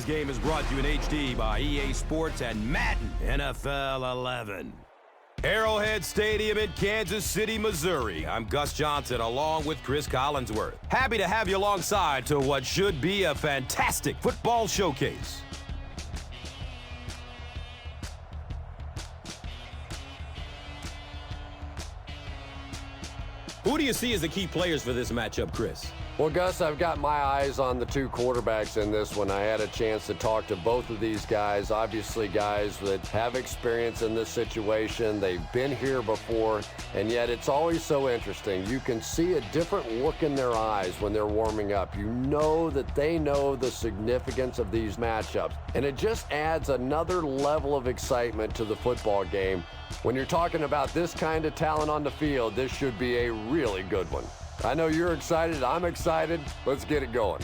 Today's game is brought to you in HD by EA Sports and Madden NFL 11. Arrowhead Stadium in Kansas City, Missouri. I'm Gus Johnson along with Chris Collinsworth. Happy to have you alongside to what should be a fantastic football showcase. Who do you see as the key players for this matchup, Chris? Well, Gus, I've got my eyes on the two quarterbacks in this one. I had a chance to talk to both of these guys, obviously guys that have experience in this situation. They've been here before, and yet it's always so interesting. You can see a different look in their eyes when they're warming up. You know that they know the significance of these matchups, and it just adds another level of excitement to the football game. When you're talking about this kind of talent on the field, this should be a really good one. I know you're excited. I'm excited. Let's get it going.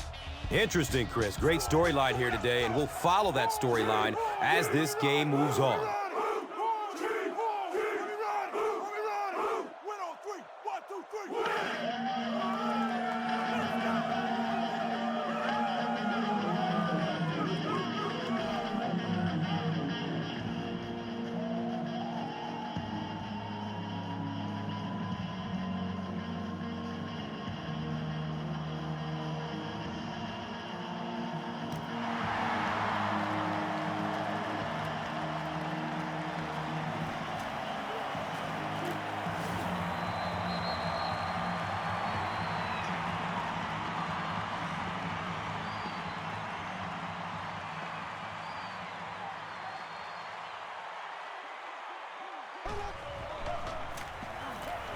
Interesting, Chris. Great storyline here today, and we'll follow that storyline as this game moves on.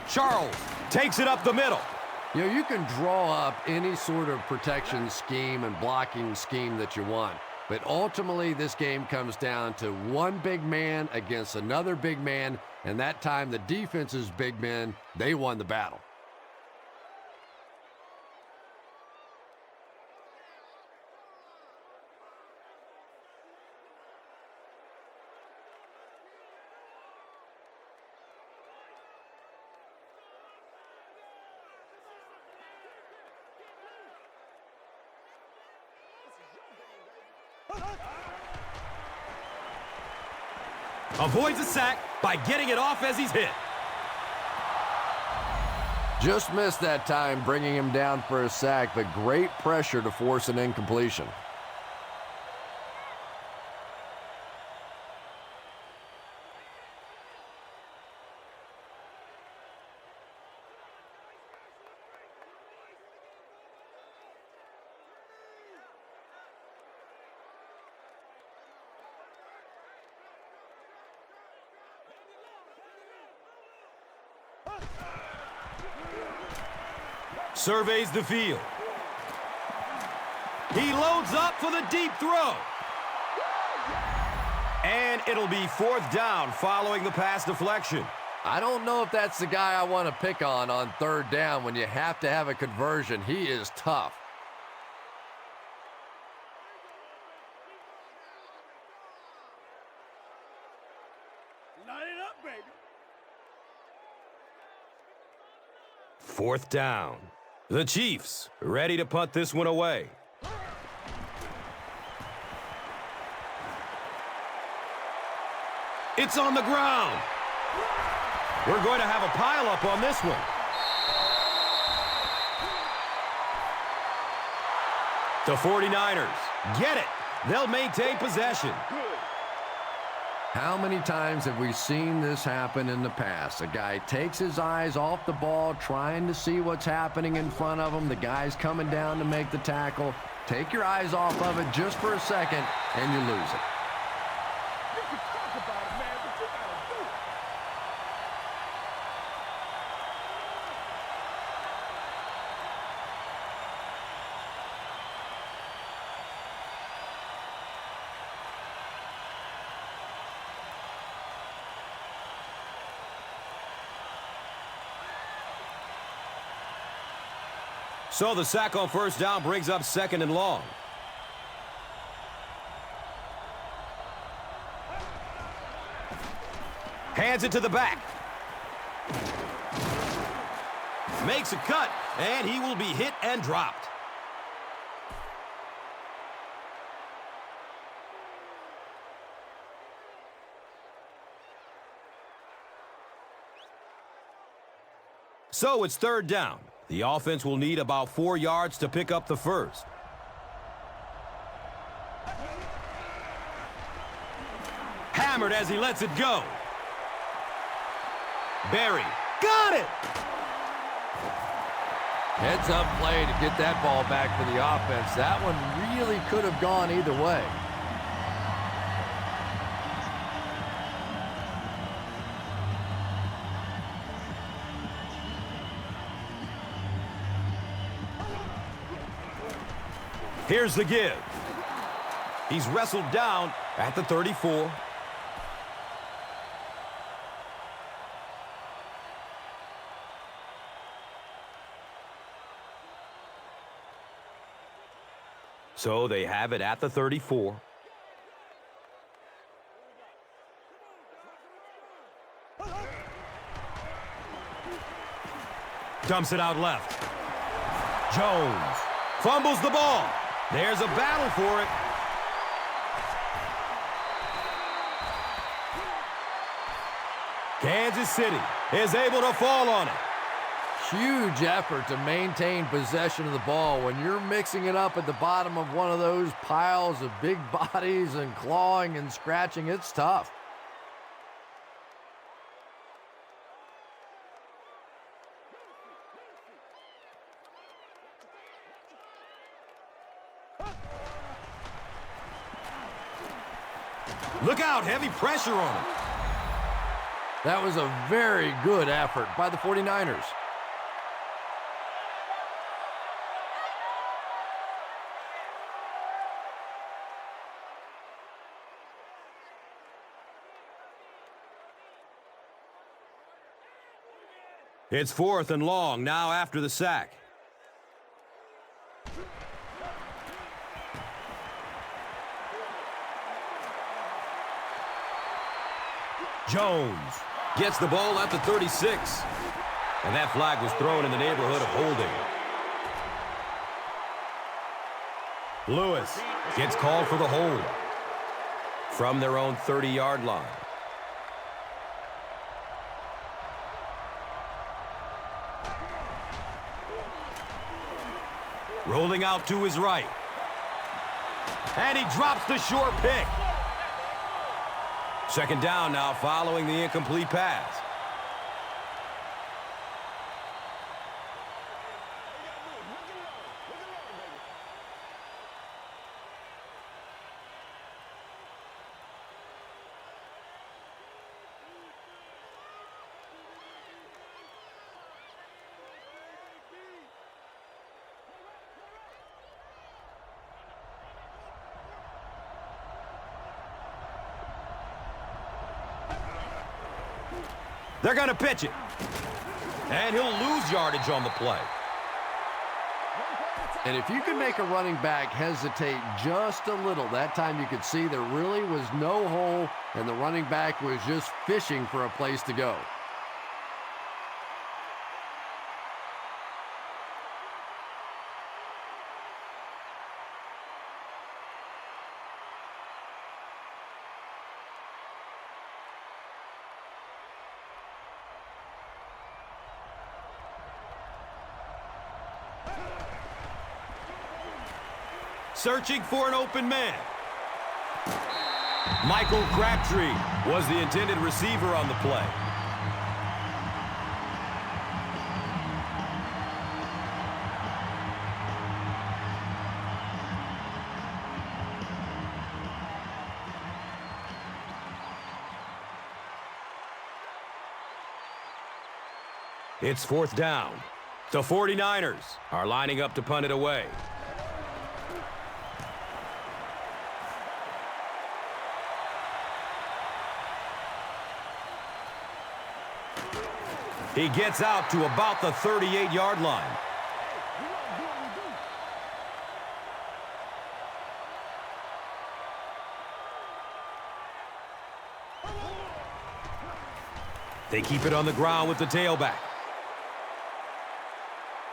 Charles takes it up the middle. You know, you can draw up any sort of protection scheme and blocking scheme that you want, but ultimately this game comes down to one big man against another big man, and that time the defense's big men, they won the battle. Avoids a sack by getting it off as he's hit. Just missed that time, bringing him down for a sack, but great pressure to force an incompletion. Surveys the field. He loads up for the deep throw. And it'll be fourth down following the pass deflection. I don't know if that's the guy I want to pick on third down when you have to have a conversion. He is tough. Line it up, baby. Fourth down. The Chiefs ready to punt this one away. It's on the ground. We're going to have a pile-up on this one. The 49ers get it. They'll maintain possession. How many times have we seen this happen in the past? A guy takes his eyes off the ball, trying to see what's happening in front of him. The guy's coming down to make the tackle. Take your eyes off of it just for a second, and you lose it. You can talk about it, man, but you gotta do it. So the sack on first down brings up second and long. Hands it to the back. Makes a cut, and he will be hit and dropped. So it's third down. The offense will need about 4 yards to pick up the first. Hammered as he lets it go. Berry. Got it! Heads-up play to get that ball back for the offense. That one really could have gone either way. Here's the give. He's wrestled down at the 34. So they have it at the 34. Dumps it out left. Jones fumbles the ball. There's a battle for it. Kansas City is able to fall on it. Huge effort to maintain possession of the ball. When you're mixing it up at the bottom of one of those piles of big bodies and clawing and scratching, it's tough. Look out, heavy pressure on him. That was a very good effort by the 49ers. It's 4th and long now after the sack. Jones gets the ball at the 36. And that flag was thrown in the neighborhood of holding. Lewis gets called for the hold from their own 30-yard line. Rolling out to his right. And he drops the short pick. Second down now following the incomplete pass. They're going to pitch it. And he'll lose yardage on the play. And if you can make a running back hesitate just a little, that time you could see there really was no hole, and the running back was just fishing for a place to go. Searching for an open man. Michael Crabtree was the intended receiver on the play. It's 4th down. The 49ers are lining up to punt it away. He gets out to about the 38-yard line. They keep it on the ground with the tailback.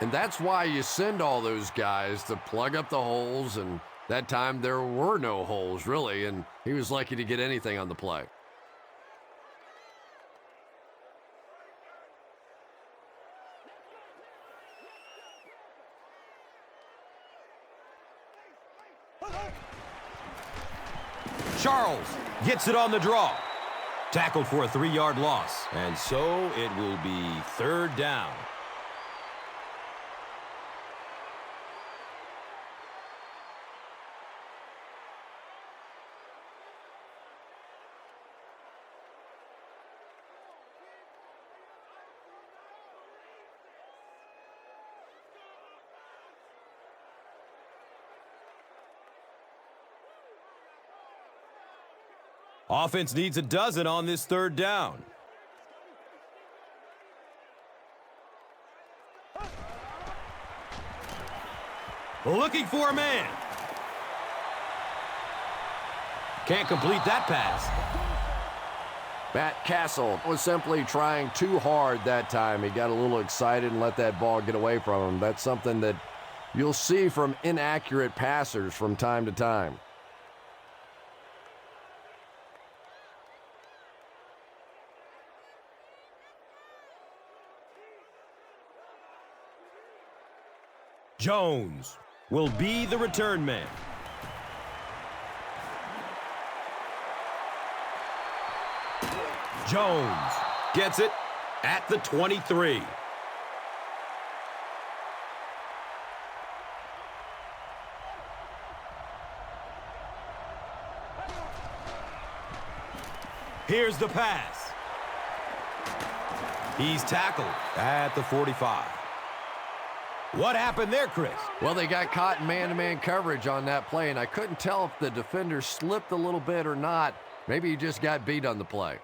And that's why you send all those guys to plug up the holes, and that time there were no holes, really, and he was lucky to get anything on the play. Charles gets it on the draw. Tackled for a 3-yard loss. And so it will be 3rd down. Offense needs a dozen on this 3rd down. Looking for a man. Can't complete that pass. Matt Castle was simply trying too hard that time. He got a little excited and let that ball get away from him. That's something that you'll see from inaccurate passers from time to time. Jones will be the return man. Jones gets it at the 23. Here's the pass. He's tackled at the 45. What happened there, Chris? Well, they got caught in man-to-man coverage on that play, and I couldn't tell if the defender slipped a little bit or not. Maybe he just got beat on the play.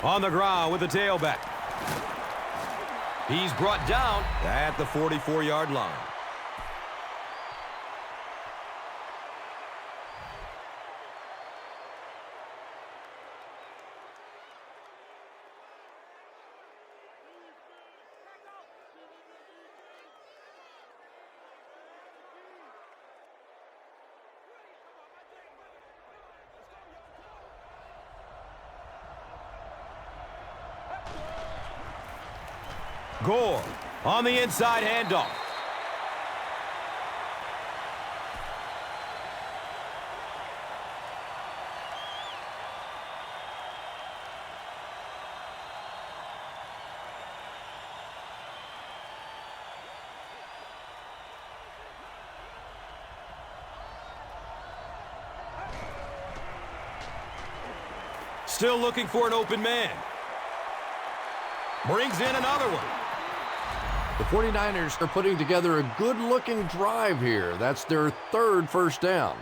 On the ground with the tailback. He's brought down at the 44-yard line. Gore on the inside handoff. Still looking for an open man. Brings in another one. The 49ers are putting together a good-looking drive here. That's their 3rd first down.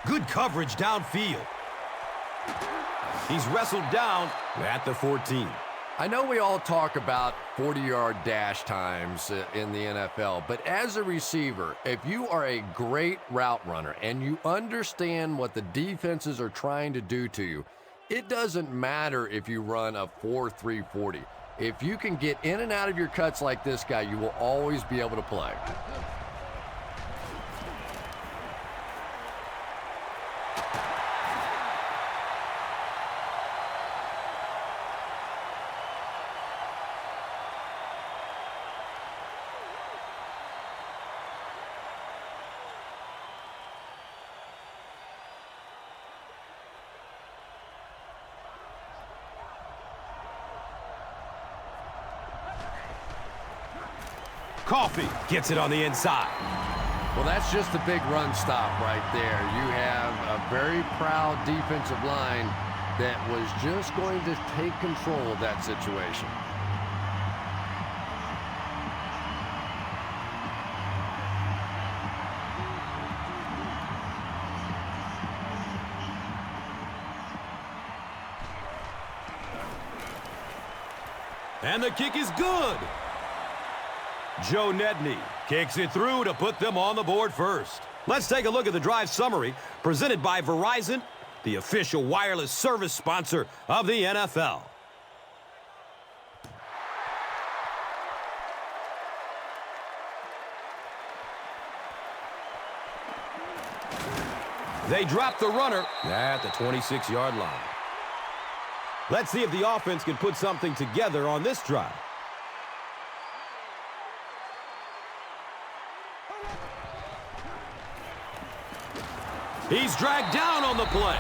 Good coverage downfield. He's wrestled down at the 14. I know we all talk about 40-yard dash times in the NFL, but as a receiver, if you are a great route runner and you understand what the defenses are trying to do to you, it doesn't matter if you run a 4.3 40. If you can get in and out of your cuts like this guy, you will always be able to play. Coffee gets it on the inside. Well, that's just a big run stop right there. You have a very proud defensive line that was just going to take control of that situation. And the kick is good. Joe Nedney kicks it through to put them on the board first. Let's take a look at the drive summary presented by Verizon, the official wireless service sponsor of the NFL. They drop the runner at the 26-yard line. Let's see if the offense can put something together on this drive. He's dragged down on the play.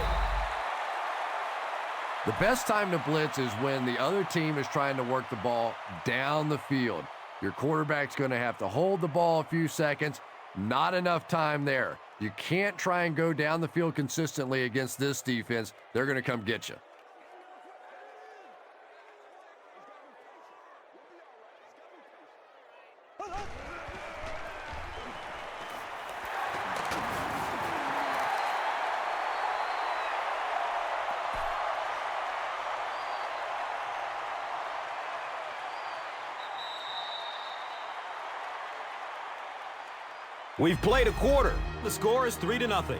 The best time to blitz is when the other team is trying to work the ball down the field. Your quarterback's going to have to hold the ball a few seconds. Not enough time there. You can't try and go down the field consistently against this defense. They're going to come get you. We've played a quarter. The score is 3-0.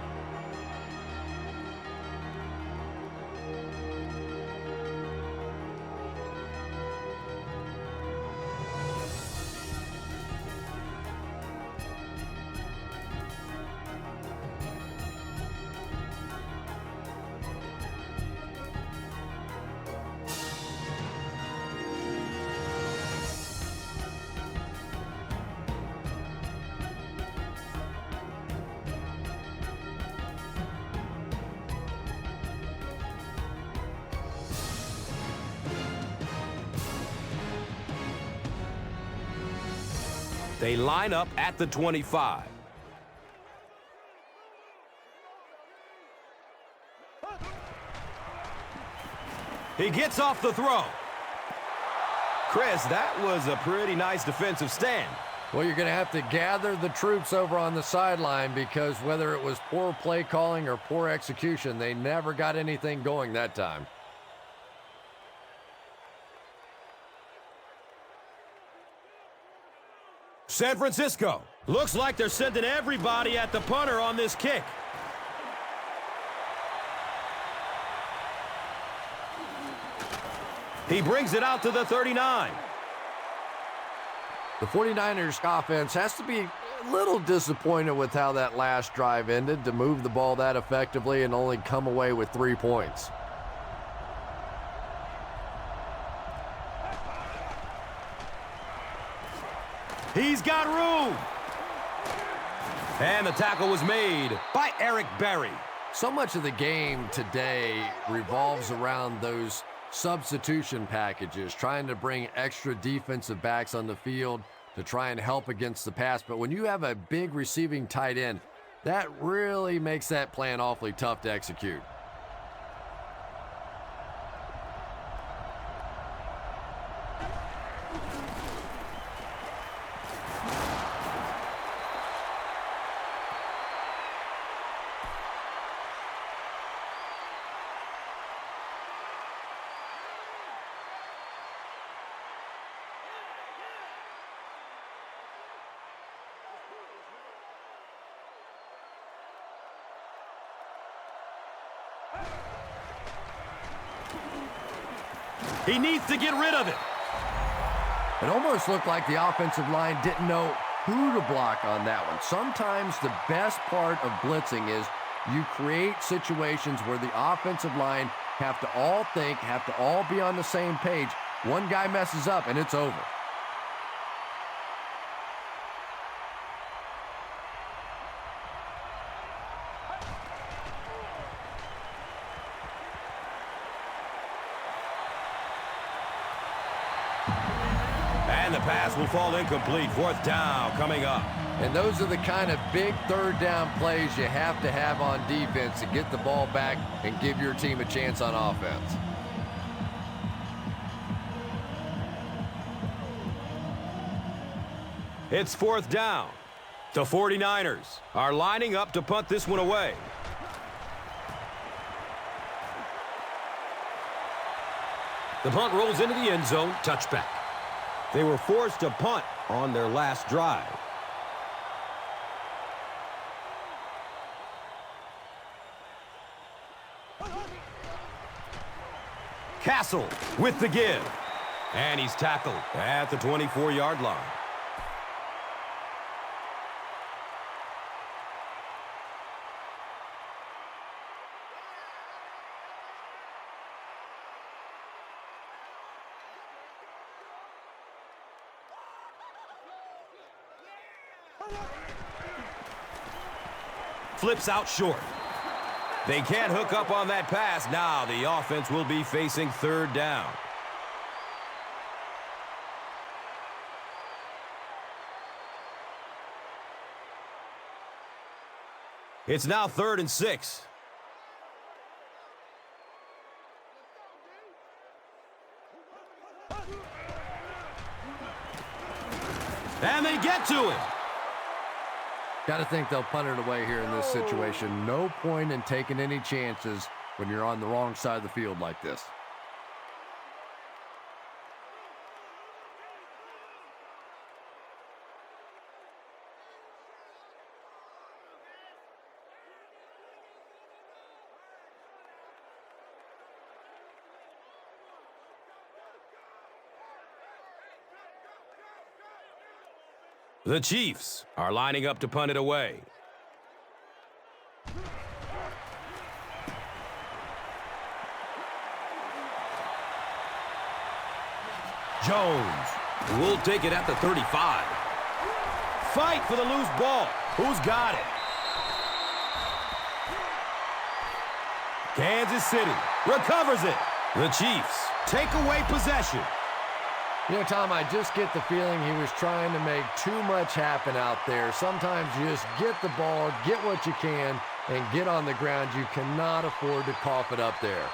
They line up at the 25. He gets off the throw. Chris, that was a pretty nice defensive stand. Well, you're going to have to gather the troops over on the sideline because whether it was poor play calling or poor execution, they never got anything going that time. San Francisco. Looks like they're sending everybody at the punter on this kick. He brings it out to the 39. The 49ers offense has to be a little disappointed with how that last drive ended to move the ball that effectively and only come away with 3 points. He's got room. And the tackle was made by Eric Berry. So much of the game today revolves around those substitution packages, trying to bring extra defensive backs on the field to try and help against the pass. But when you have a big receiving tight end, that really makes that plan awfully tough to execute. He needs to get rid of it. It almost looked like the offensive line didn't know who to block on that one. Sometimes the best part of blitzing is you create situations where the offensive line have to all think, have to all be on the same page. One guy messes up and it's over. And the pass will fall incomplete. 4th down coming up. And those are the kind of big third down plays you have to have on defense to get the ball back and give your team a chance on offense. It's 4th down. The 49ers are lining up to punt this one away. The punt rolls into the end zone. Touchback. They were forced to punt on their last drive. Castle with the give. And he's tackled at the 24-yard line. Flips out short. They can't hook up on that pass. Now the offense will be facing third down. It's now 3rd and 6. And they get to him. Got to think they'll punt it away here in this situation. No point in taking any chances when you're on the wrong side of the field like this. The Chiefs are lining up to punt it away. Jones will take it at the 35. Fight for the loose ball. Who's got it? Kansas City recovers it. The Chiefs take away possession. You know, Tom, I just get the feeling he was trying to make too much happen out there. Sometimes you just get the ball, get what you can, and get on the ground. You cannot afford to cough it up there.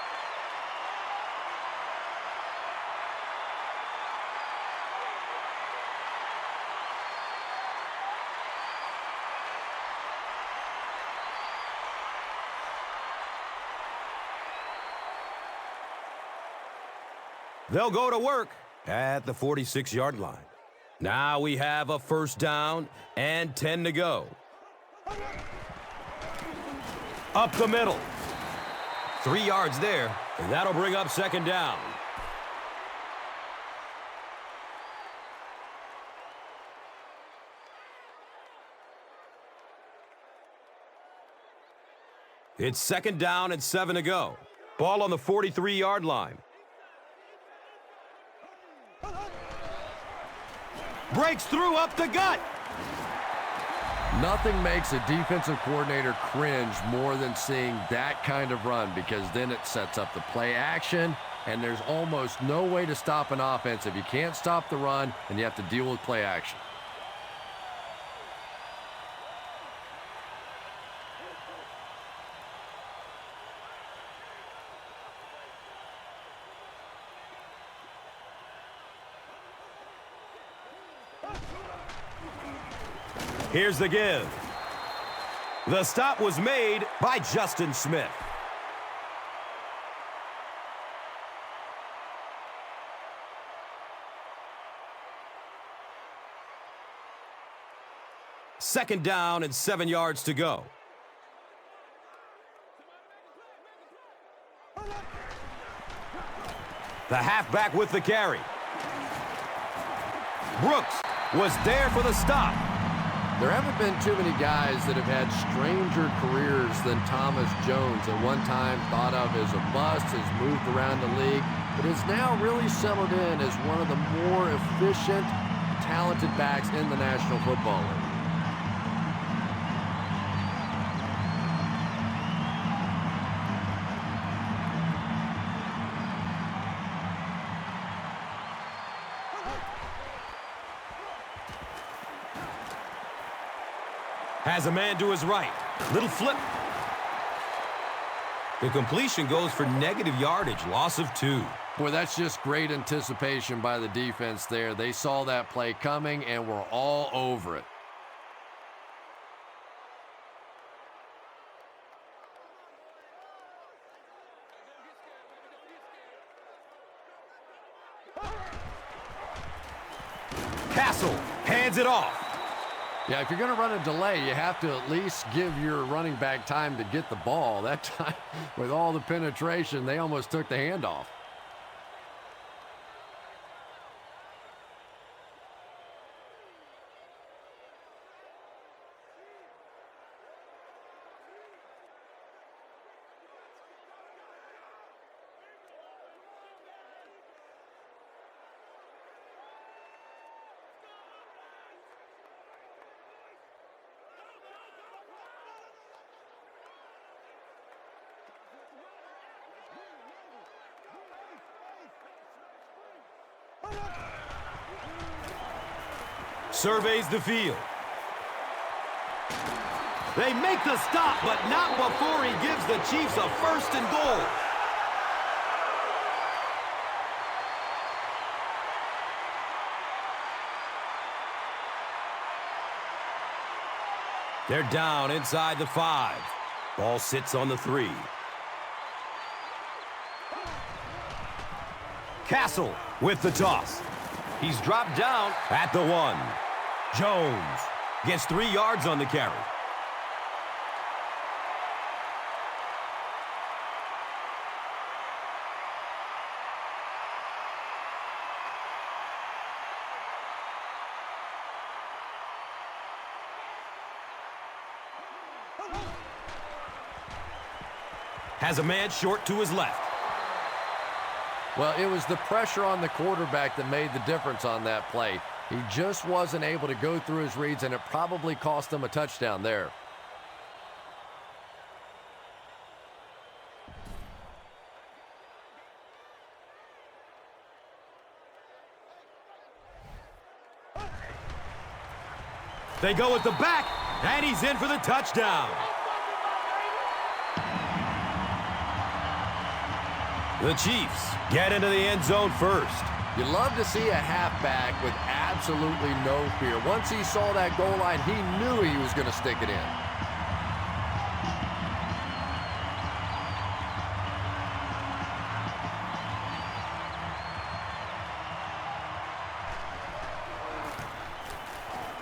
They'll go to work at the 46-yard line. Now we have a first down and 10 to go. Up the middle. 3 yards there, and that'll bring up second down. It's second down and 7 to go. Ball on the 43-yard line. Breaks through up the gut. Nothing makes a defensive coordinator cringe more than seeing that kind of run, because then it sets up the play action, and there's almost no way to stop an offense if you can't stop the run and you have to deal with play action. Here's the give. The stop was made by Justin Smith. Second down and 7 yards to go. The halfback with the carry. Brooks was there for the stop. There haven't been too many guys that have had stranger careers than Thomas Jones. At one time thought of as a bust, has moved around the league, but has now really settled in as one of the more efficient, talented backs in the National Football League. Has a man to his right. Little flip. The completion goes for negative yardage, loss of 2. Boy, that's just great anticipation by the defense there. They saw that play coming and were all over it. Castle hands it off. Yeah, if you're going to run a delay, you have to at least give your running back time to get the ball. That time, with all the penetration, they almost took the handoff. Surveys the field. They make the stop, but not before he gives the Chiefs a 1st and goal. They're down inside the 5. Ball sits on the 3. Castle with the toss. He's dropped down at the 1. Jones gets 3 yards on the carry. Has a man short to his left. Well, it was the pressure on the quarterback that made the difference on that play. He just wasn't able to go through his reads, and it probably cost him a touchdown there. They go at the back, and he's in for the touchdown. The Chiefs get into the end zone first. You love to see a halfback with absolutely no fear. Once he saw that goal line, he knew he was going to stick it in.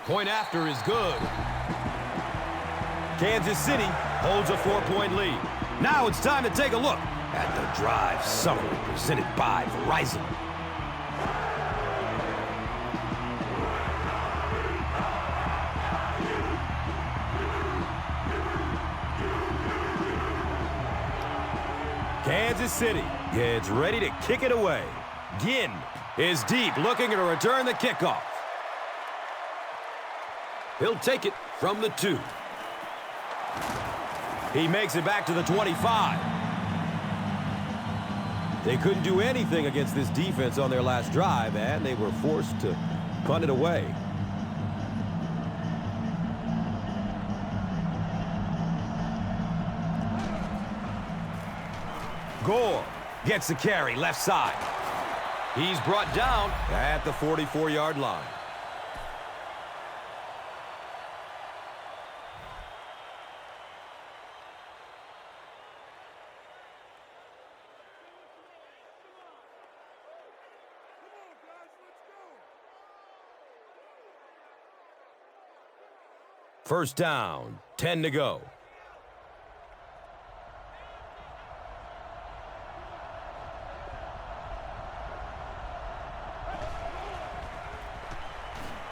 Point after is good. Kansas City holds a 4-point lead. Now it's time to take a look at the drive summary presented by Verizon. Kansas City gets ready to kick it away. Ginn is deep, looking to return the kickoff. He'll take it from the 2. He makes it back to the 25. They couldn't do anything against this defense on their last drive, and they were forced to punt it away. Gore gets the carry left side. He's brought down at the 44-yard line. First down, 10 to go.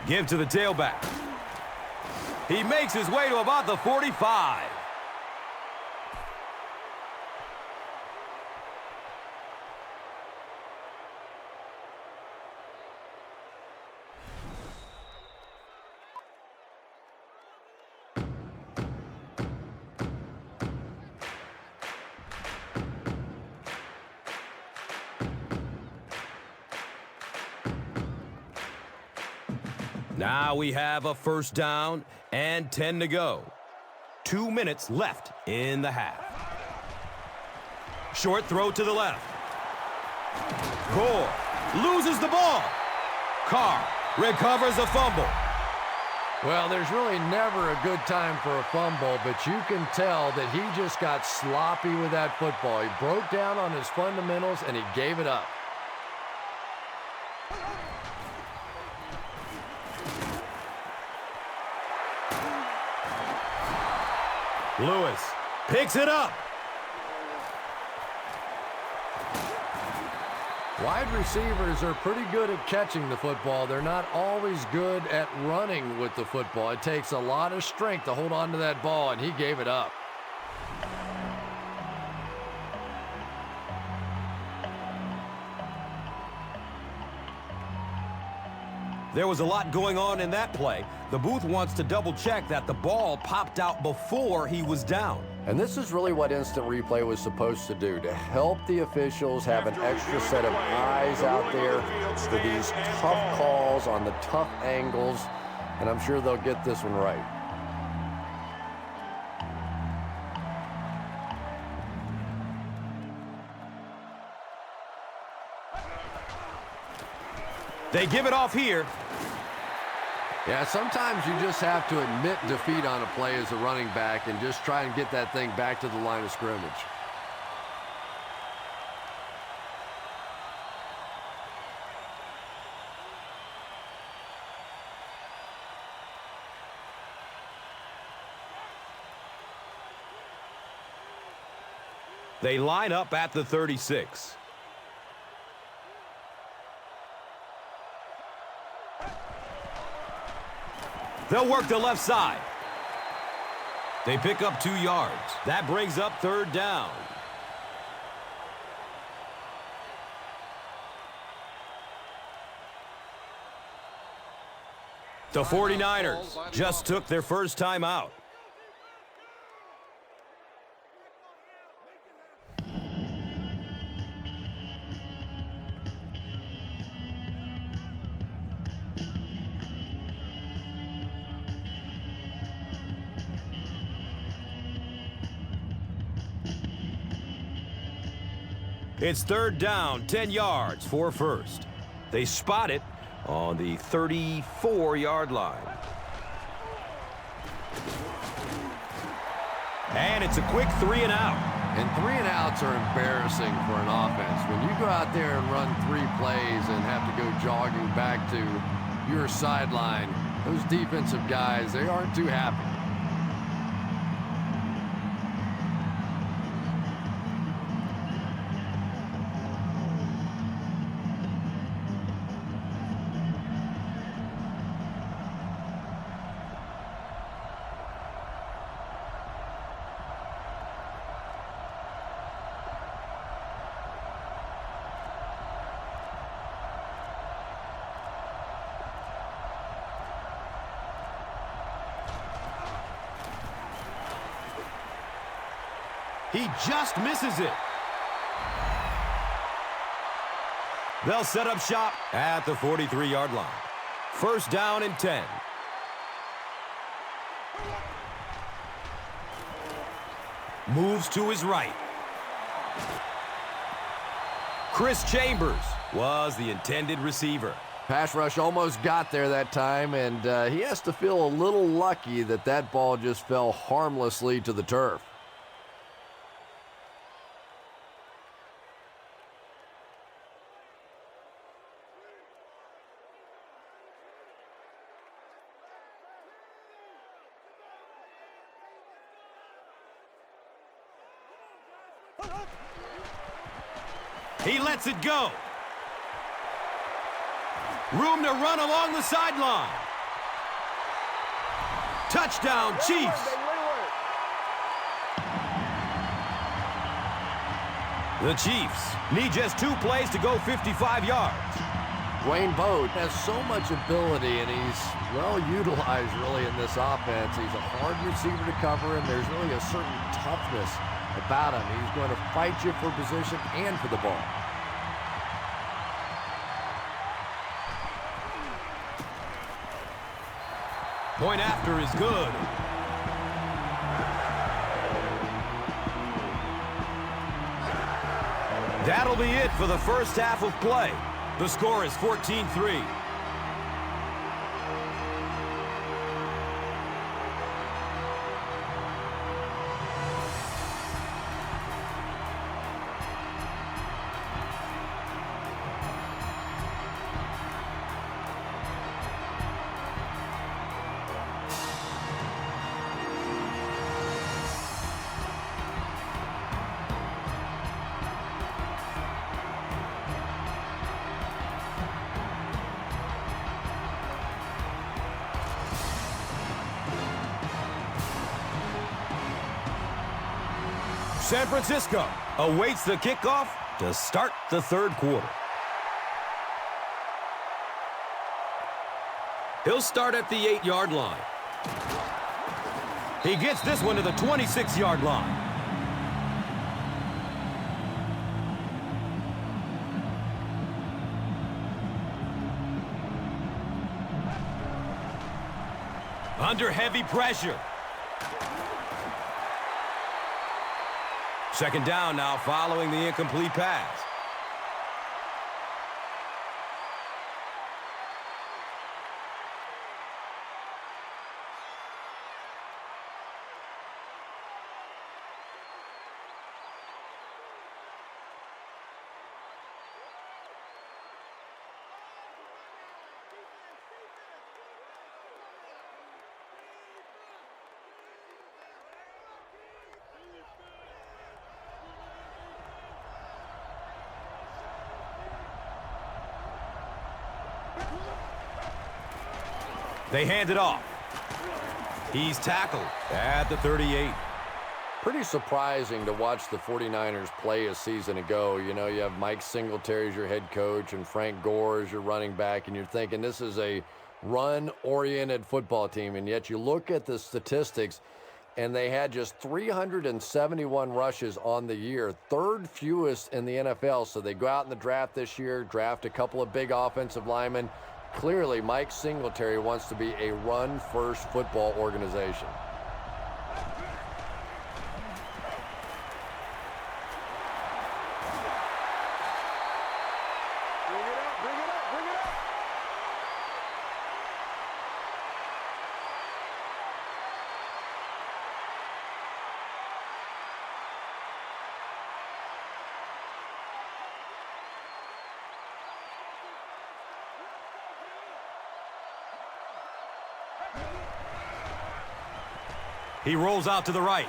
Give to the tailback. He makes his way to about the 45. Now we have a first down and 10 to go. 2 minutes left in the half. Short throw to the left. Gore loses the ball. Carr recovers a fumble. Well, there's really never a good time for a fumble, but you can tell that he just got sloppy with that football. He broke down on his fundamentals, and he gave it up. Lewis picks it up. Wide receivers are pretty good at catching the football. They're not always good at running with the football. It takes a lot of strength to hold on to that ball, and he gave it up. There was a lot going on in that play. The booth wants to double check that the ball popped out before he was down. And this is really what instant replay was supposed to do, to help the officials have an extra set of eyes out there for these tough calls on the tough angles, and I'm sure they'll get this one right. They give it off here. Yeah, sometimes you just have to admit defeat on a play as a running back and just try and get that thing back to the line of scrimmage. They line up at the 36. They'll work the left side. They pick up 2 yards. That brings up 3rd down. The 49ers just took their first time out. It's 3rd down, 10 yards for first. They spot it on the 34-yard line. And it's a quick 3 and out. And 3 and outs are embarrassing for an offense. When you go out there and run 3 plays and have to go jogging back to your sideline, those defensive guys, they aren't too happy. He just misses it. They'll set up shop at the 43-yard line. 1st down and 10. Moves to his right. Chris Chambers was the intended receiver. Pass rush almost got there that time, and he has to feel a little lucky that that ball just fell harmlessly to the turf. He lets it go. Room to run along the sideline. Touchdown, Chiefs. The Chiefs need just 2 plays to go 55 yards. Dwayne Bowe has so much ability, and he's well utilized really in this offense. He's a hard receiver to cover, and there's really a certain toughness about him. He's going to fight you for position and for the ball. Point after is good. That'll be it for the first half of play. The score is 14-3. San Francisco awaits the kickoff to start the third quarter. He'll start at the 8-yard line. He gets this one to the 26-yard line. Under heavy pressure. Second down now following the incomplete pass. They hand it off. He's tackled at the 38. Pretty surprising to watch the 49ers play a season ago. You know, you have Mike Singletary as your head coach and Frank Gore as your running back, and you're thinking this is a run-oriented football team, and yet you look at the statistics, and they had just 371 rushes on the year, third fewest in the NFL. So they go out in the draft this year, draft a couple of big offensive linemen. Clearly, Mike Singletary wants to be a run-first football organization. He rolls out to the right.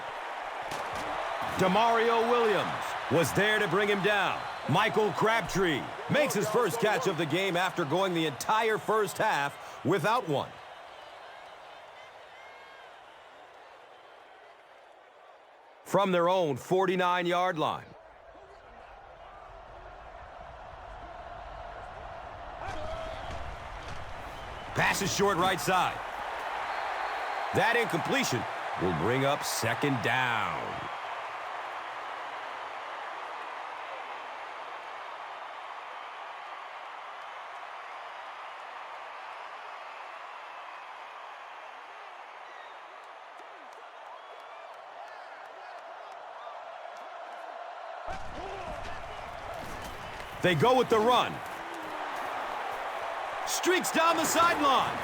Demario Williams was there to bring him down. Michael Crabtree makes his first catch of the game after going the entire first half without one. From their own 49-yard line. Pass is short right side. That incompletion will bring up second down. They go with the run. Streaks down the sideline.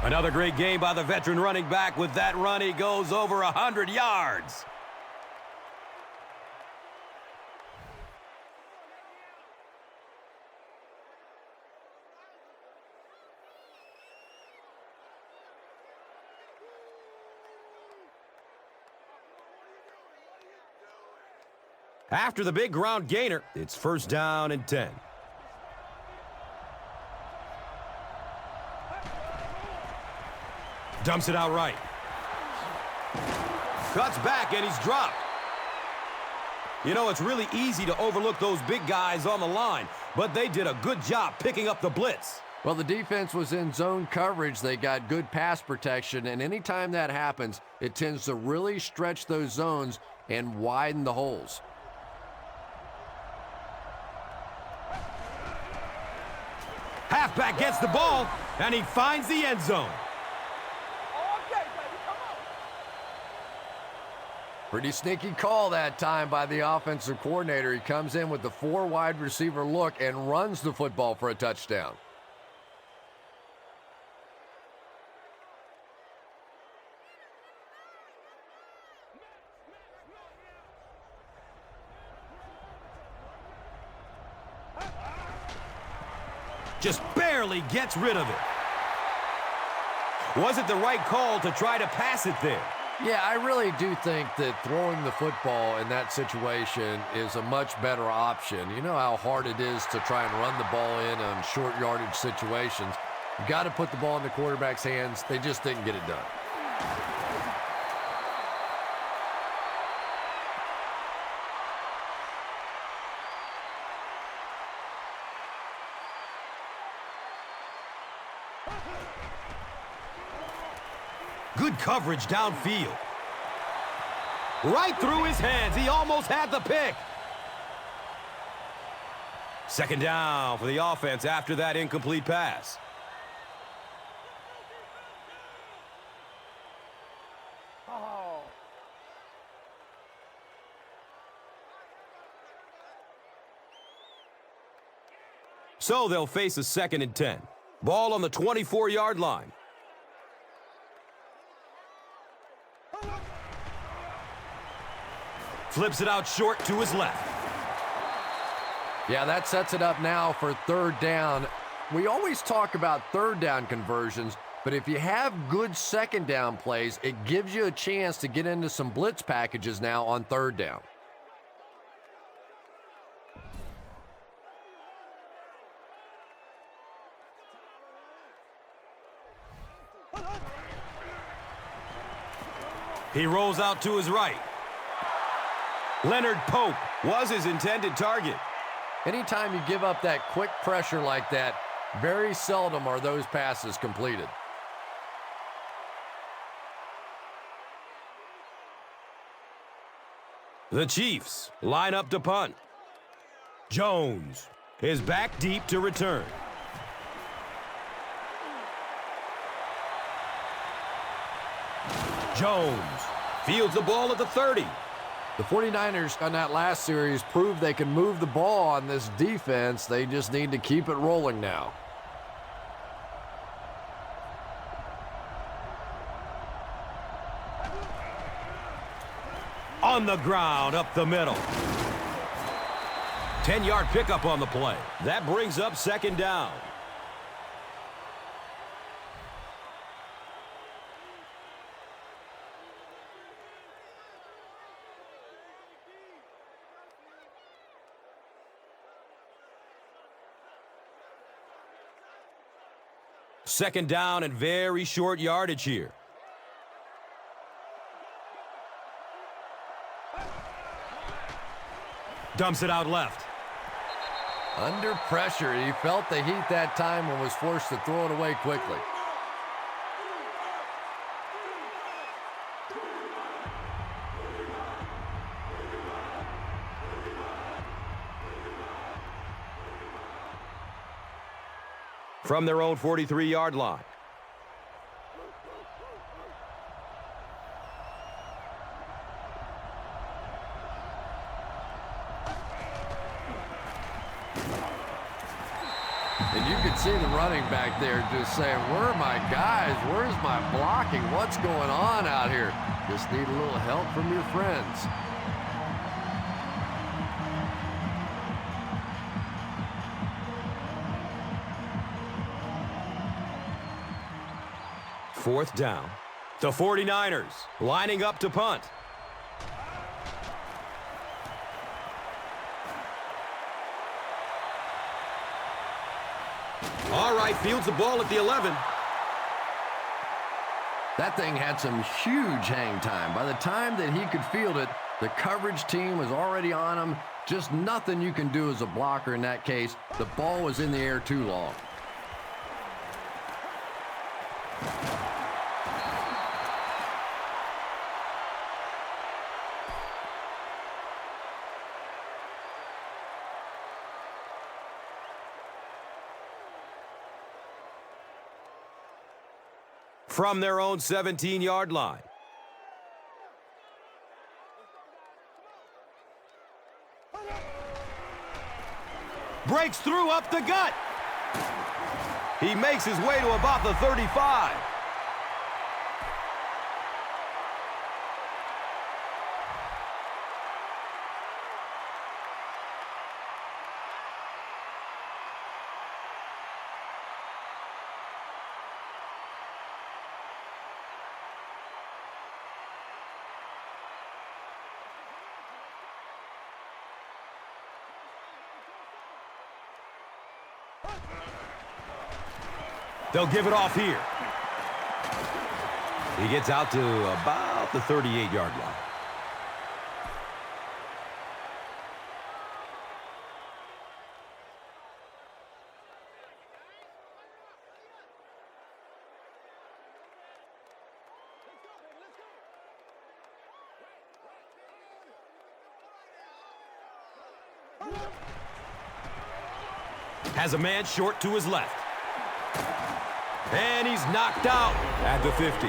Another great game by the veteran running back. With that run, he goes over 100 yards. After the big ground gainer, it's first down and 10. Dumps it out right. Cuts back, and he's dropped. You know, it's really easy to overlook those big guys on the line, but they did a good job picking up the blitz. Well, the defense was in zone coverage. They got good pass protection, and anytime that happens, it tends to really stretch those zones and widen the holes. Halfback gets the ball, and he finds the end zone. Pretty sneaky call that time by the offensive coordinator. He comes in with the 4 wide receiver look and runs the football for a touchdown. Just barely gets rid of it. Was it the right call to try to pass it there? Yeah, I really do think that throwing the football in that situation is a much better option. You know how hard it is to try and run the ball in on short yardage situations. You got to put the ball in the quarterback's hands. They just didn't get it done. Good coverage downfield. Right through his hands. He almost had the pick. Second down for the offense after that incomplete pass. Oh. So they'll face a 2nd and 10. Ball on the 24-yard line. Flips it out short to his left. Yeah, that sets it up now for 3rd down. We always talk about 3rd down conversions, but if you have good 2nd down plays, it gives you a chance to get into some blitz packages now on 3rd down. He rolls out to his right. Leonard Pope was his intended target. Anytime you give up that quick pressure like that, very seldom are those passes completed. The Chiefs line up to punt. Jones is back deep to return. Jones fields the ball at the 30. The 49ers on that last series proved they can move the ball on this defense. They just need to keep it rolling now. On the ground, up the middle. 10-yard pickup on the play. That brings up 2nd down. Second down and very short yardage here. Dumps it out left. Under pressure, he felt the heat that time and was forced to throw it away quickly. From their own 43-yard line. And you could see the running back there just saying, where are my guys? Where's my blocking? What's going on out here? Just need a little help from your friends. Fourth down. The 49ers lining up to punt. All right, fields the ball at the 11. That thing had some huge hang time. By the time that he could field it, the coverage team was already on him. Just nothing you can do as a blocker in that case. The ball was in the air too long. From their own 17-yard line. Breaks through up the gut. He makes his way to about the 35. They'll give it off here. He gets out to about the 38-yard line. Has a man short to his left. And he's knocked out at the 50.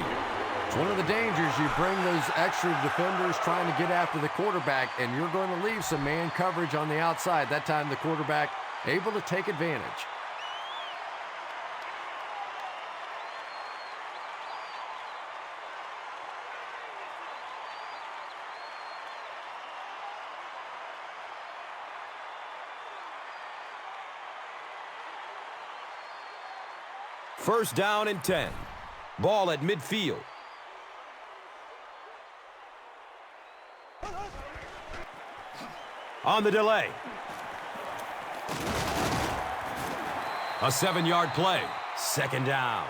It's one of the dangers. You bring those extra defenders trying to get after the quarterback, and you're going to leave some man coverage on the outside. That time the quarterback able to take advantage. First down and 10. Ball at midfield. On the delay. A 7-yard play. Second down.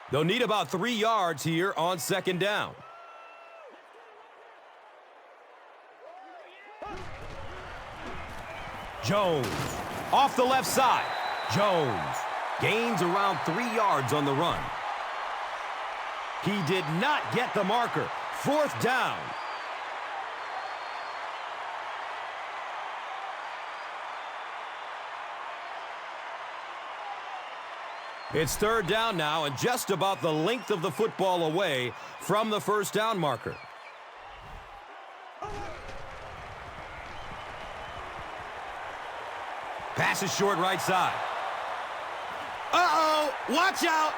They'll need about 3 yards here on second down. Jones, off the left side. Jones gains around 3 yards on the run. He did not get the marker. Fourth down. It's third down now and just about the length of the football away from the first down marker. Pass is short right side. Uh-oh! Watch out!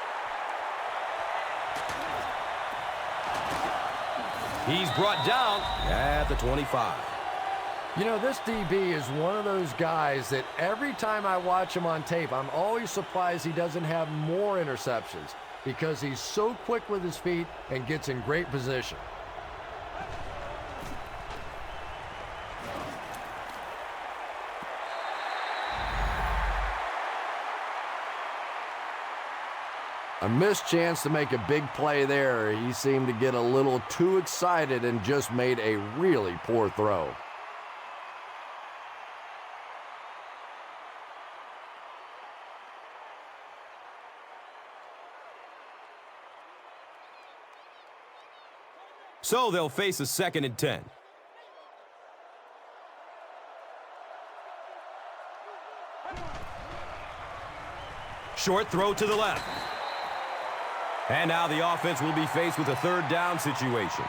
He's brought down at the 25. You know, this DB is one of those guys that every time I watch him on tape, I'm always surprised he doesn't have more interceptions because he's so quick with his feet and gets in great position. A missed chance to make a big play there. He seemed to get a little too excited and just made a really poor throw. So they'll face a second and 10. Short throw to the left. And now the offense will be faced with a third down situation.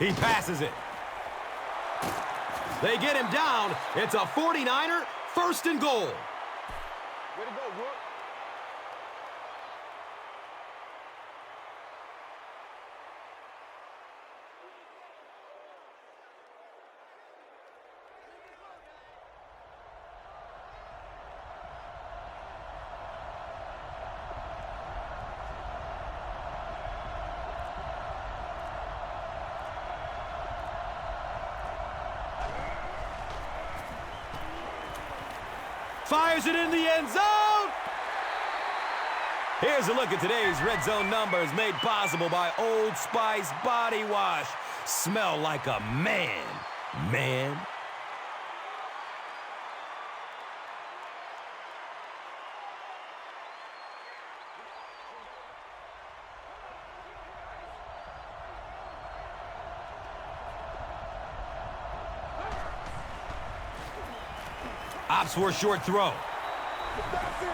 He passes it. They get him down. It's a 49er, first and goal. Way to go, Rook. Fires it in the end zone. Here's a look at today's red zone numbers made possible by Old Spice Body Wash. Smell like a man, man. Ops for a short throw.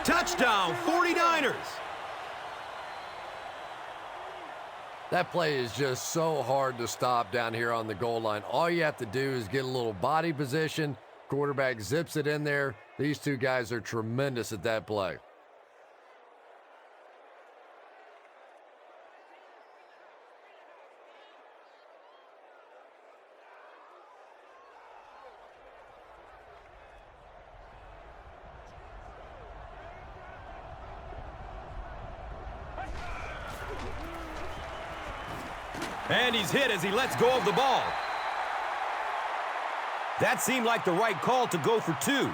Touchdown, 49ers. That play is just so hard to stop down here on the goal line. All you have to do is get a little body position. Quarterback zips it in there. These two guys are tremendous at that play. And he's hit as he lets go of the ball. That seemed like the right call to go for two.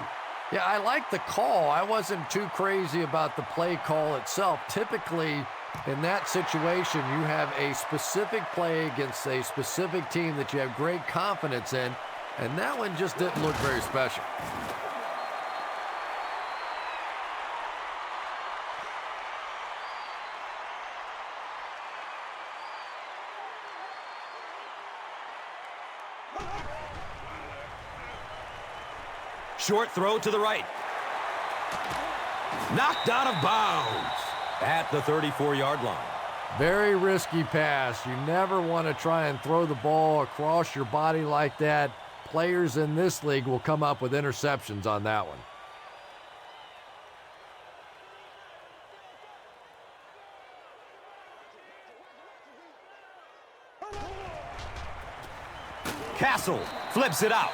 Yeah, I like the call. I wasn't too crazy about the play call itself. Typically, in that situation, you have a specific play against a specific team that you have great confidence in, and that one just didn't look very special. Short throw to the right. Knocked out of bounds at the 34-yard line. Very risky pass. You never want to try and throw the ball across your body like that. Players in this league will come up with interceptions on that one. Castle flips it out.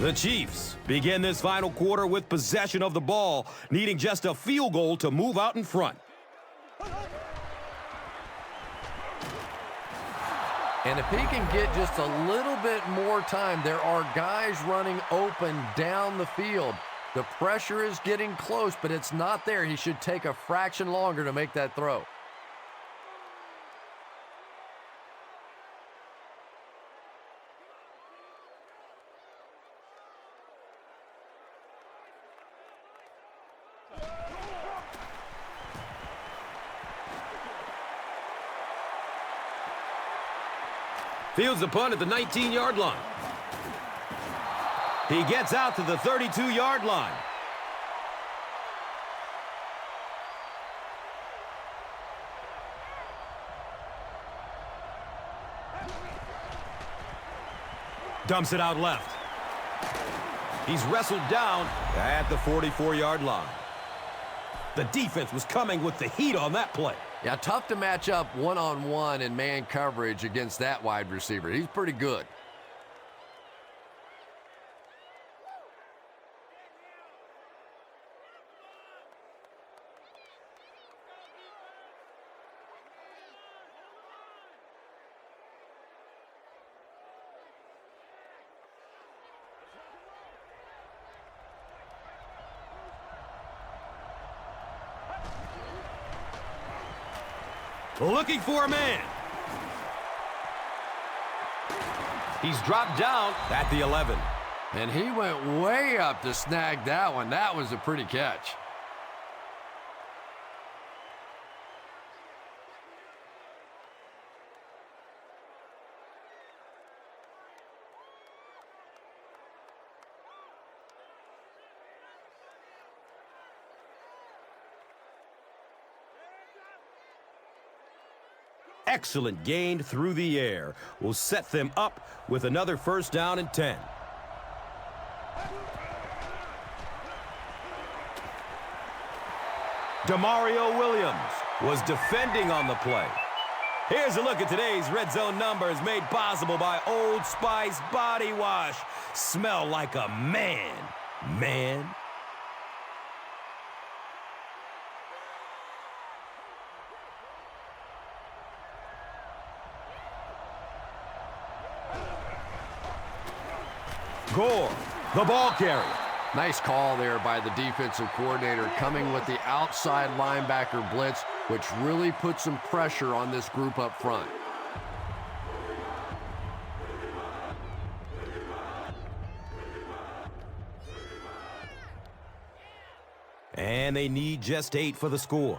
The Chiefs begin this final quarter with possession of the ball, needing just a field goal to move out in front. And if he can get just a little bit more time, there are guys running open down the field. The pressure is getting close, but it's not there. He should take a fraction longer to make that throw. Fields the punt at the 19-yard line. He gets out to the 32-yard line. Dumps it out left. He's wrestled down at the 44-yard line. The defense was coming with the heat on that play. Yeah, tough to match up one-on-one in man coverage against that wide receiver. He's pretty good. Looking for a man. He's dropped down at the 11. And he went way up to snag that one. That was a pretty catch. Excellent gain through the air will set them up with another first down and 10. Demario Williams was defending on the play. Here's a look at today's red zone numbers made possible by Old Spice Body Wash. Smell like a man, man. Gore, the ball carrier. Nice call there by the defensive coordinator, coming with the outside linebacker blitz. which really puts some pressure on this group up front. And they need just 8 for the score.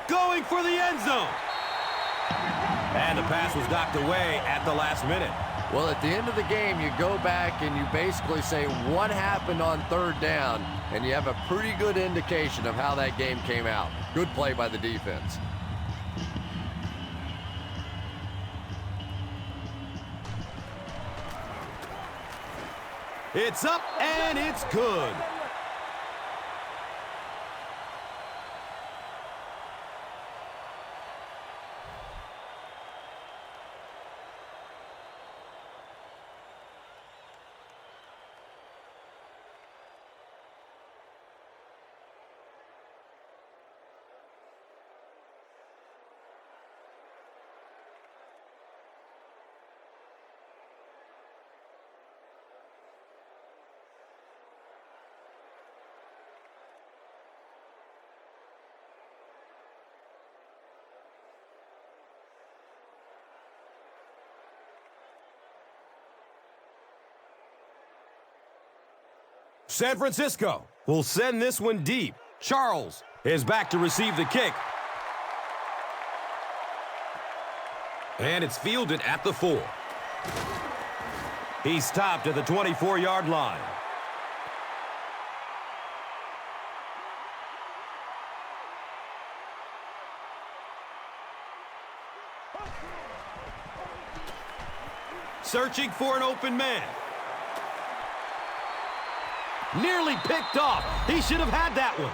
Going for the end zone. And the pass was knocked away at the last minute. Well, at the end of the game, you go back and you basically say what happened on third down, and you have a pretty good indication of how that game came out. Good play by the defense. It's up and it's good. San Francisco will send this one deep. Charles is back to receive the kick. And it's fielded at the 4. He's stopped at the 24-yard line. Searching for an open man. Nearly picked off. He should have had that one.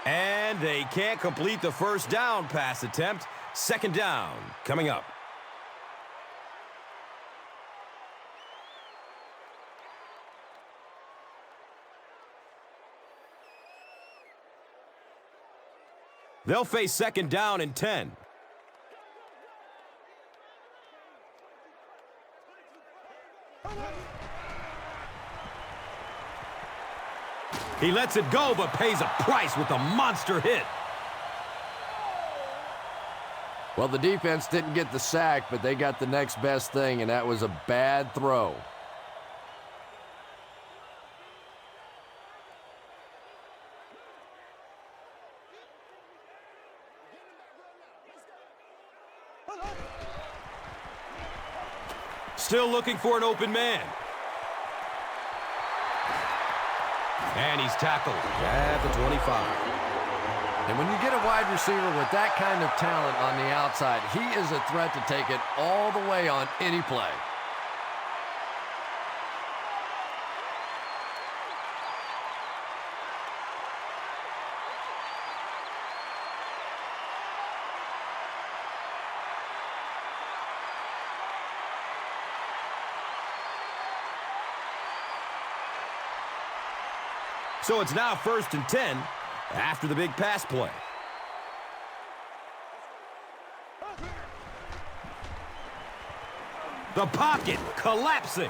And they can't complete the first down pass attempt. Second down coming up. They'll face second down and 10. He lets it go, but pays a price with a monster hit. Well, the defense didn't get the sack, but they got the next best thing, and that was a bad throw. Still looking for an open man. And he's tackled at the 25. And when you get a wide receiver with that kind of talent on the outside, he is a threat to take it all the way on any play. So it's now 1st and 10 after the big pass play. The pocket collapsing.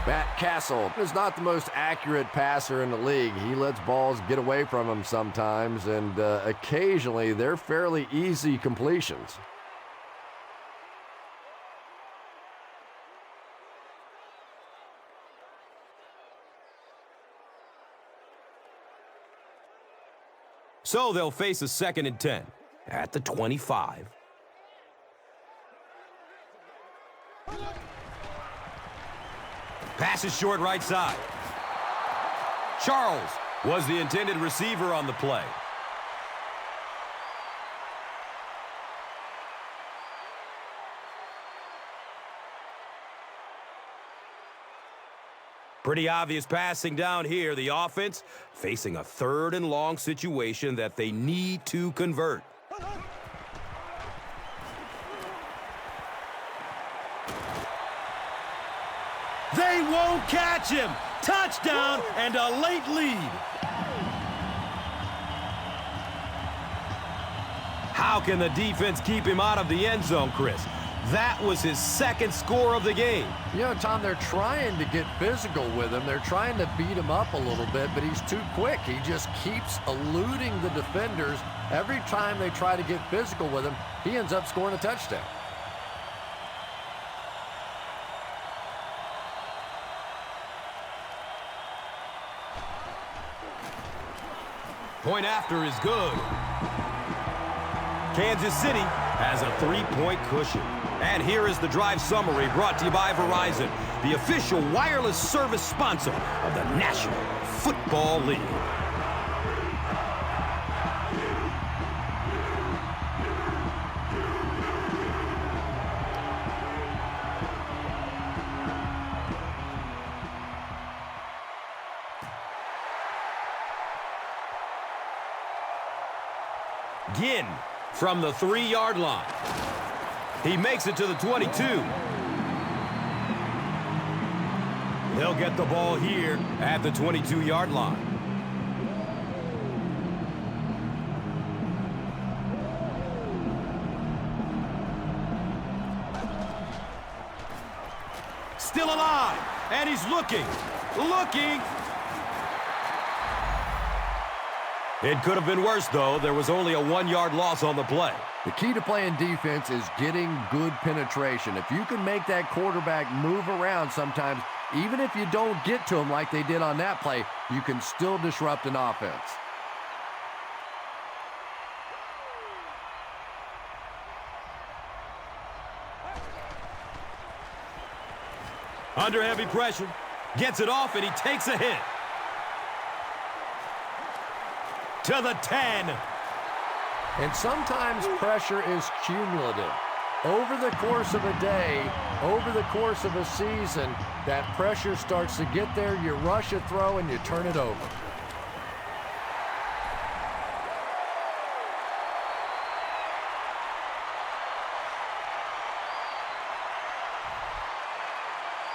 Matt Castle is not the most accurate passer in the league. He lets balls get away from him sometimes, and occasionally they're fairly easy completions. So they'll face a 2nd and 10 at the 25. Pass is short right side. Charles was the intended receiver on the play. Pretty obvious passing down here. The offense facing a 3rd and long situation that they need to convert. They won't catch him. Touchdown and a late lead. How can the defense keep him out of the end zone, Chris? That was his second score of the game. You know, Tom, they're trying to get physical with him. They're trying to beat him up a little bit, but he's too quick. He just keeps eluding the defenders. Every time they try to get physical with him, he ends up scoring a touchdown. Point after is good. Kansas City has a 3-point cushion. And here is the drive summary brought to you by Verizon, the official wireless service sponsor of the National Football League. Ginn from the 3-yard line. He makes it to the 22. He'll get the ball here at the 22-yard line. Still alive, and he's looking. It could have been worse, though. There was only a 1-yard loss on the play. The key to playing defense is getting good penetration. If you can make that quarterback move around sometimes, even if you don't get to him like they did on that play, you can still disrupt an offense. Under heavy pressure, gets it off, and he takes a hit. To the 10. And sometimes pressure is cumulative. Over the course of a day, over the course of a season, that pressure starts to get there, you rush a throw, and you turn it over.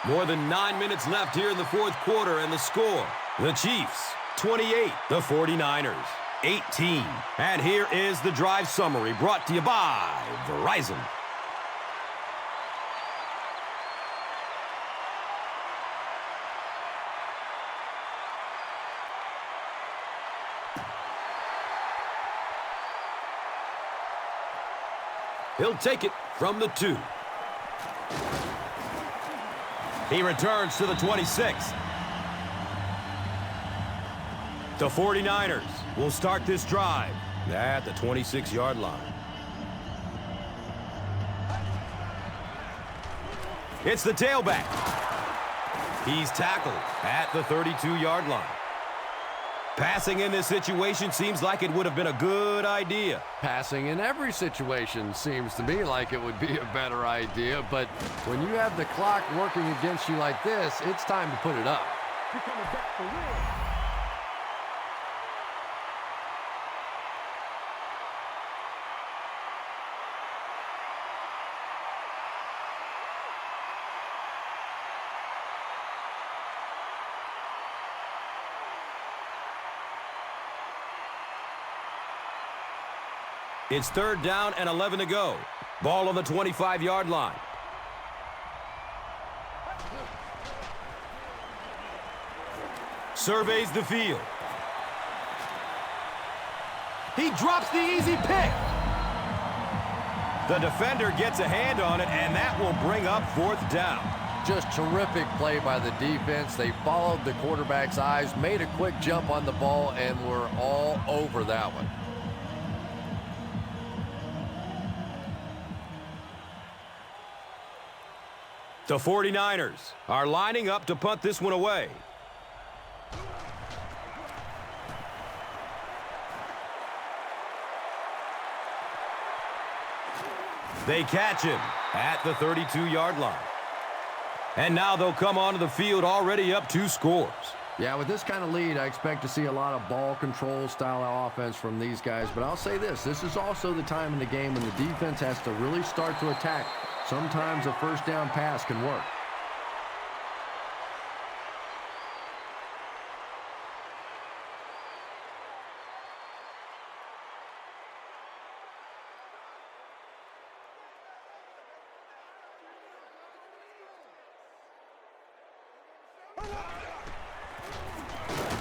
More than 9 minutes left here in the fourth quarter, and the score, the Chiefs 28, the 49ers 18. And here is the drive summary brought to you by Verizon. He'll take it from the 2. He returns to the 26. The 49ers will start this drive at the 26-yard line. It's the tailback. He's tackled at the 32-yard line. Passing in this situation seems like it would have been a good idea. Passing in every situation seems to me like it would be a better idea, but when you have the clock working against you like this, it's time to put it up. You're coming back for real. It's 3rd down and 11 to go. Ball on the 25-yard line. Surveys the field. He drops the easy pick. The defender gets a hand on it, and that will bring up 4th down. Just terrific play by the defense. They followed the quarterback's eyes, made a quick jump on the ball, and were all over that one. The 49ers are lining up to punt this one away. They catch him at the 32-yard line. And now they'll come onto the field already up 2 scores. Yeah, with this kind of lead, I expect to see a lot of ball control style of offense from these guys. But I'll say this is also the time in the game when the defense has to really start to attack. Sometimes a first down pass can work.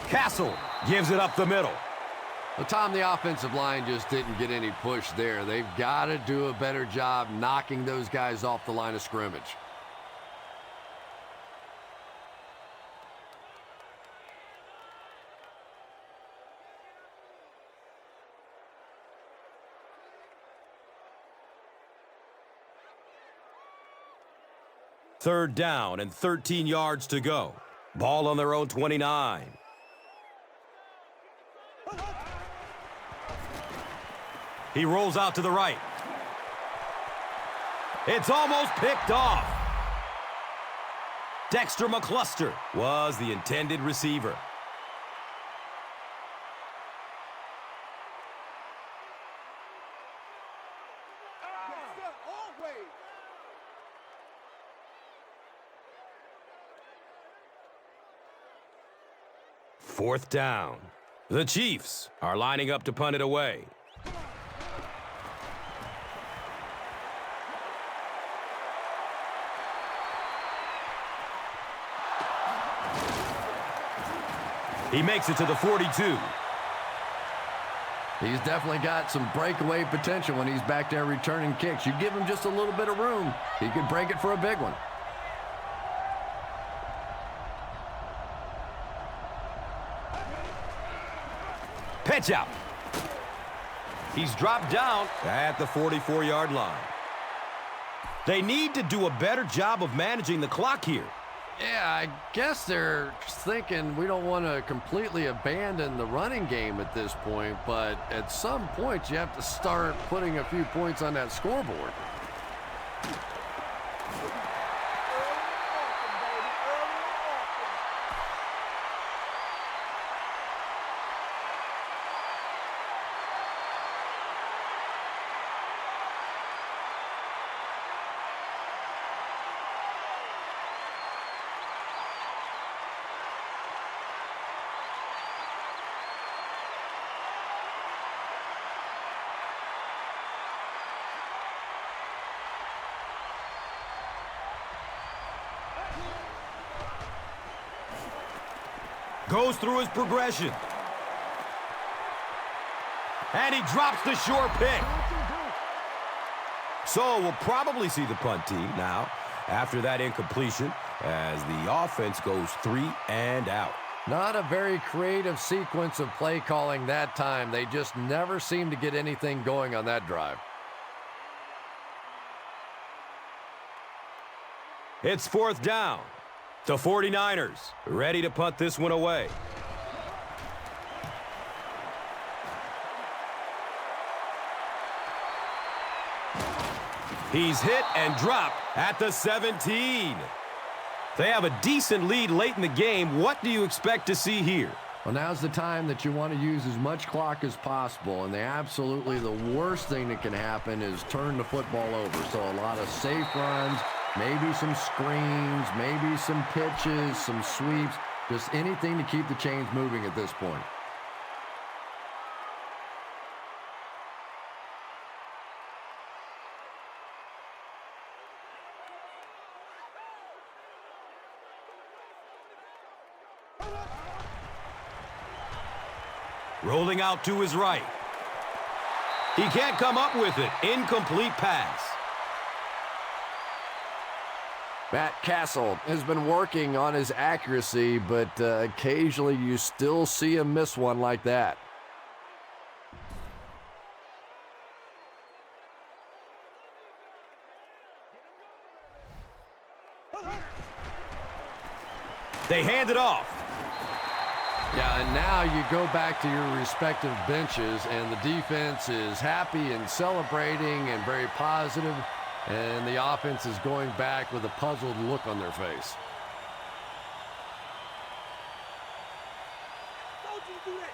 Castle gives it up the middle. Well, Tom, the offensive line just didn't get any push there. They've got to do a better job knocking those guys off the line of scrimmage. Third down and 13 yards to go. Ball on their own 29. He rolls out to the right. It's almost picked off. Dexter McCluster was the intended receiver. Fourth down. The Chiefs are lining up to punt it away. He makes it to the 42. He's definitely got some breakaway potential when he's back there returning kicks. You give him just a little bit of room, he could break it for a big one. Pitch out. He's dropped down at the 44-yard line. They need to do a better job of managing the clock here. Yeah, I guess they're thinking we don't want to completely abandon the running game at this point, but at some point you have to start putting a few points on that scoreboard. Goes through his progression. And he drops the short pick. So we'll probably see the punt team now after that incompletion as the offense goes 3 and out. Not a very creative sequence of play calling that time. They just never seem to get anything going on that drive. It's fourth down. The 49ers ready to punt this one away. He's hit and dropped at the 17. They have a decent lead late in the game. What do you expect to see here? Well, now's the time that you want to use as much clock as possible, and absolutely the worst thing that can happen is turn the football over. So a lot of safe runs, maybe some screens, maybe some pitches, some sweeps, just anything to keep the chains moving at this point. Rolling out to his right. He can't come up with it. Incomplete pass. Matt Castle has been working on his accuracy, but occasionally you still see him miss one like that. They hand it off. Yeah, and now you go back to your respective benches, and the defense is happy and celebrating and very positive, and the offense is going back with a puzzled look on their face. Don't you do that.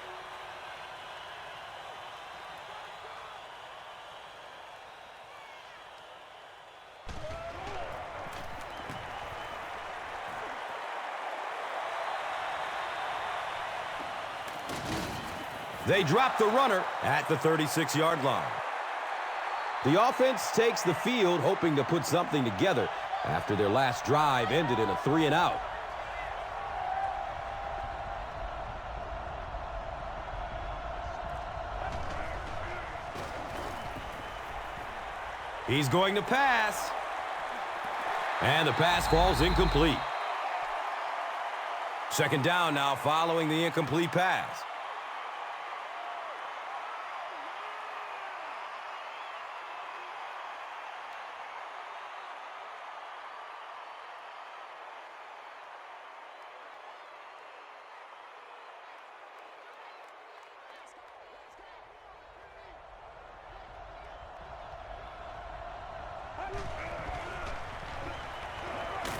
They drop the runner at the 36-yard line. The offense takes the field, hoping to put something together after their last drive ended in a 3-and-out. He's going to pass. And the pass falls incomplete. Second down now following the incomplete pass.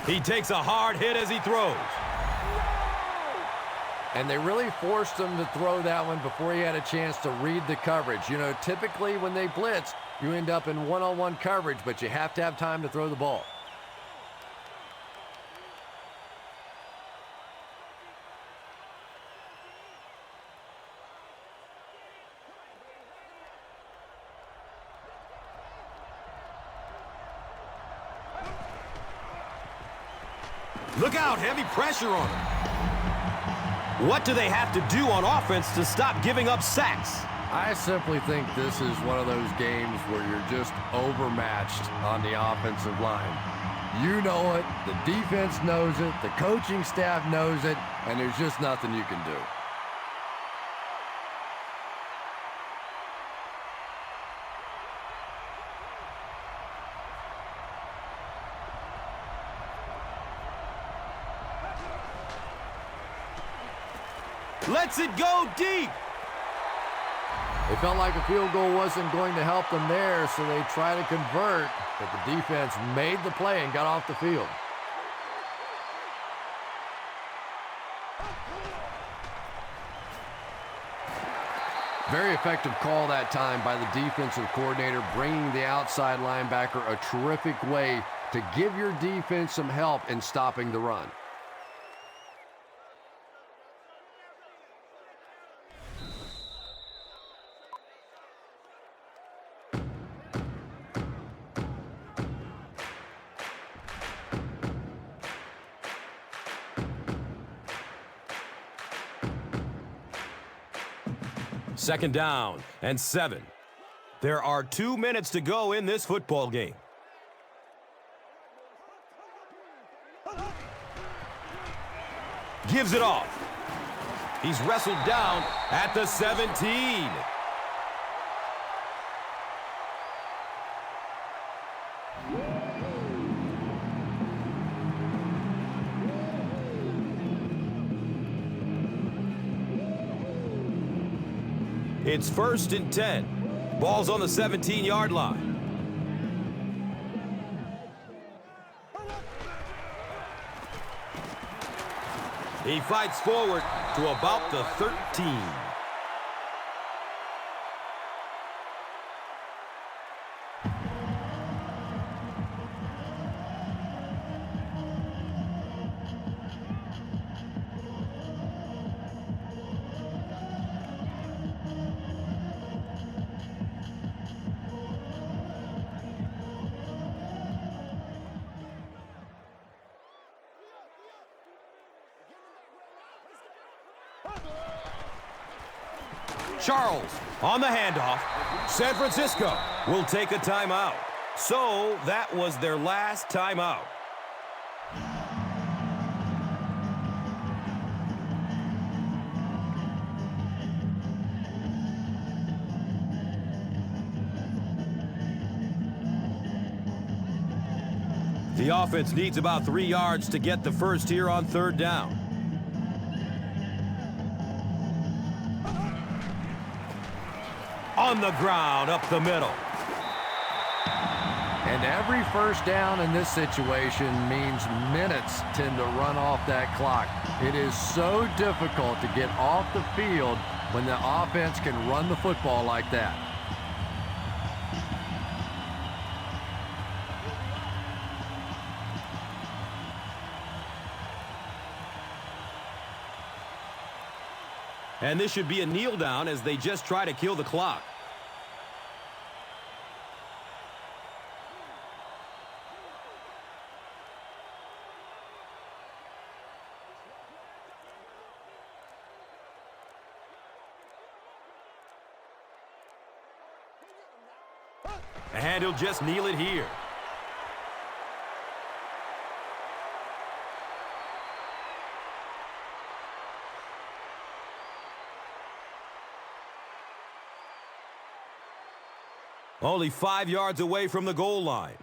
He takes a hard hit as he throws. And they really forced him to throw that one before he had a chance to read the coverage. You know, typically when they blitz, you end up in one-on-one coverage, but you have to have time to throw the ball. Look out, heavy pressure on him. What do they have to do on offense to stop giving up sacks? I simply think this is one of those games where you're just overmatched on the offensive line. You know it, the defense knows it, the coaching staff knows it, and there's just nothing you can do. Lets it go deep. They felt like a field goal wasn't going to help them there, so they tried to convert, but the defense made the play and got off the field. Very effective call that time by the defensive coordinator, bringing the outside linebacker a terrific way to give your defense some help in stopping the run. Second down and 7. There are 2 minutes to go in this football game. Gives it off. He's wrestled down at the 17. It's 1st and 10. Ball's on the 17-yard line. He fights forward to about the 13. Charles on the handoff. San Francisco will take a timeout. So that was their last timeout. The offense needs about 3 yards to get the first here on 3rd down. On the ground, up the middle. And every first down in this situation means minutes tend to run off that clock. It is so difficult to get off the field when the offense can run the football like that. And this should be a kneel down as they just try to kill the clock. And he'll just kneel it here. Only 5 yards away from the goal line.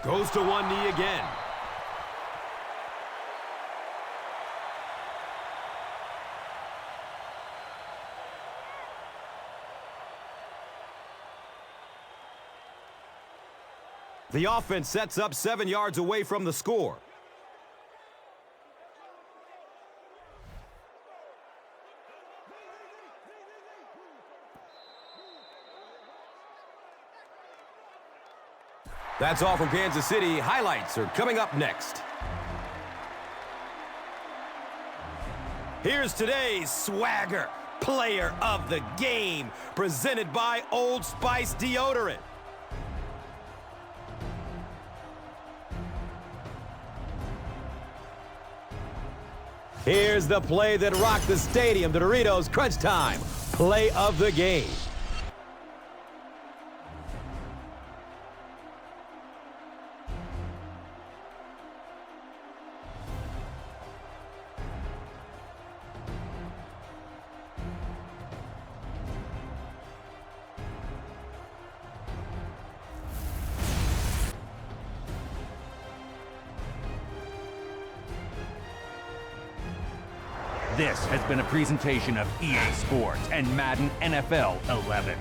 Goes to one knee again. The offense sets up 7 yards away from the score. That's all from Kansas City. Highlights are coming up next. Here's today's Swagger Player of the Game, presented by Old Spice Deodorant. Here's the play that rocked the stadium, the Doritos Crunch Time Play of the Game. This has been a presentation of EA Sports and Madden NFL 11.